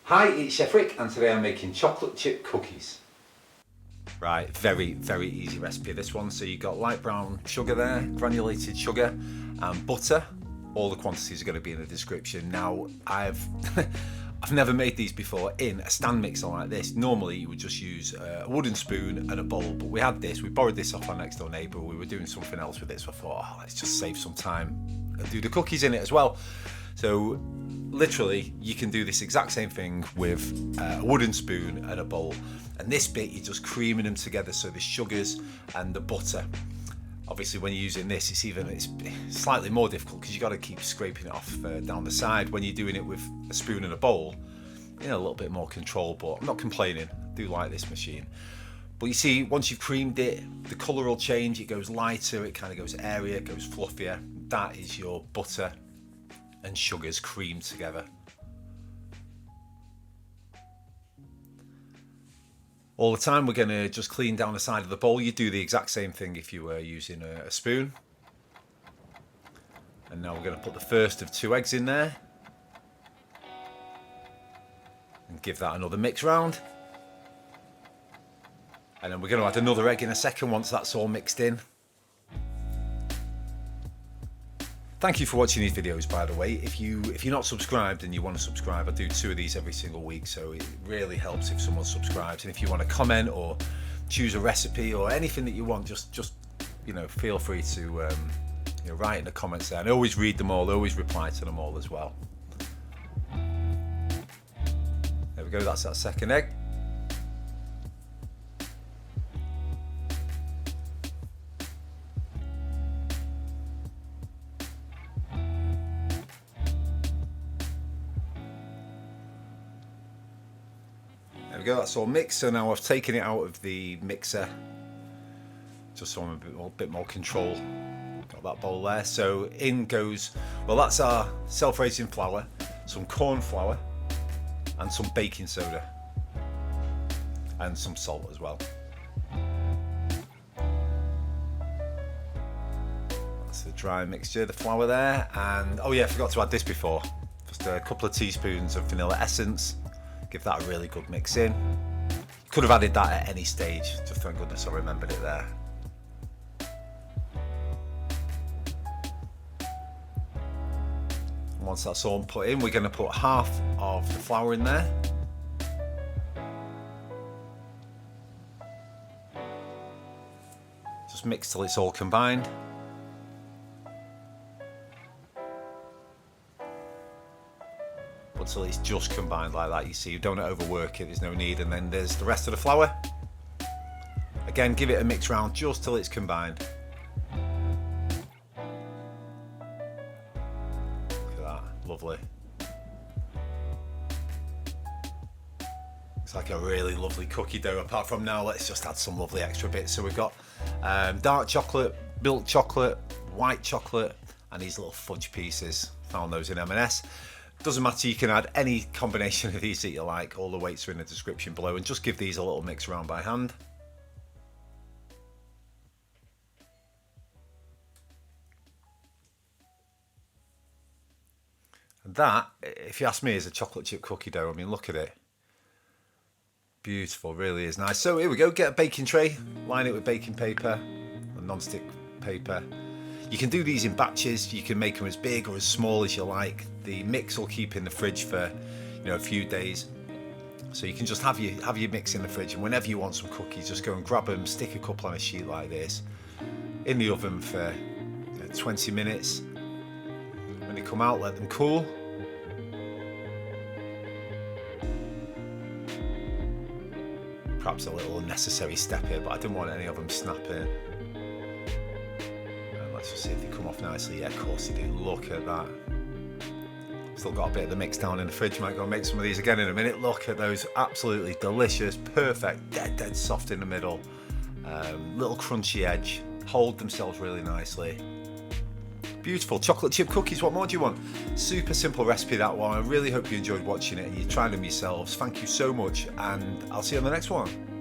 Hi, it's Chef Rick, and today I'm making chocolate chip cookies. Right, very, very easy recipe this one. So you've got light brown sugar there, granulated sugar and butter. All the quantities are going to be in the description. Now, I've never made these before in a stand mixer like this. Normally you would just use a wooden spoon and a bowl, but we had this, we borrowed this off our next door neighbour. We were doing something else with it, so I thought, oh, let's just save some time and do the cookies in it as well. So literally you can do this exact same thing with a wooden spoon and a bowl, and this bit you're just creaming them together, so the sugars and the butter. Obviously when you're using this, it's slightly more difficult because you've got to keep scraping it off down the side. When you're doing it with a spoon and a bowl, you know, a little bit more control, but I'm not complaining. I do like this machine. But you see, once you've creamed it, the colour will change, it goes lighter, it kind of goes airier, it goes fluffier. That is your butter and sugars creamed together. All the time we're going to just clean down the side of the bowl. You do the exact same thing if you were using a spoon. And now we're going to put the first of 2 eggs in there and give that another mix round. And then we're going to add another egg in a second once that's all mixed in. Thank you for watching these videos, by the way. If you're not subscribed and you want to subscribe, I do 2 of these every single week, so it really helps if someone subscribes. And if you want to comment or choose a recipe or anything that you want, just you know, feel free to you know, write in the comments there. And I always read them all, I always reply to them all as well. There we go, that's that second egg. There we go, that's all mixed. So now I've taken it out of the mixer, just so I'm a bit more control. Got that bowl there. So in goes, well, that's our self-raising flour, some corn flour, and some baking soda, and some salt as well. That's the dry mixture, the flour there. And oh yeah, I forgot to add this before. Just a couple of teaspoons of vanilla essence. Give that a really good mix in. You could have added that at any stage, just thank goodness I remembered it there. And once that's all put in, we're going to put half of the flour in there. Just mix till it's all combined. Until it's just combined like that. You see, you don't overwork it, there's no need. And then there's the rest of the flour. Again, give it a mix round just till it's combined. Look at that, lovely. It's like a really lovely cookie dough. Apart from now, let's just add some lovely extra bits. So we've got dark chocolate, milk chocolate, white chocolate, and these little fudge pieces. Found those in M&S. Doesn't matter, you can add any combination of these that you like. All the weights are in the description below, and just give these a little mix around by hand. And that, if you ask me, is a chocolate chip cookie dough. I mean, look at it. Beautiful, really is nice. So here we go, get a baking tray, line it with baking paper, or non-stick paper. You can do these in batches, you can make them as big or as small as you like. The mix will keep in the fridge for, you know, a few days. So you can just have your mix in the fridge, and whenever you want some cookies, just go and grab them, stick a couple on a sheet like this, in the oven for 20 minutes. When they come out, let them cool. Perhaps a little unnecessary step here, but I didn't want any of them snapping. Let's just see if they come off nicely. Yeah, of course they do. Look at that. Still got a bit of the mix down in the fridge. Might go and make some of these again in a minute. Look at those, absolutely delicious, perfect, dead soft in the middle. Little crunchy edge. Hold themselves really nicely. Beautiful chocolate chip cookies. What more do you want? Super simple recipe, that one. I really hope you enjoyed watching it and you tried them yourselves. Thank you so much, and I'll see you on the next one.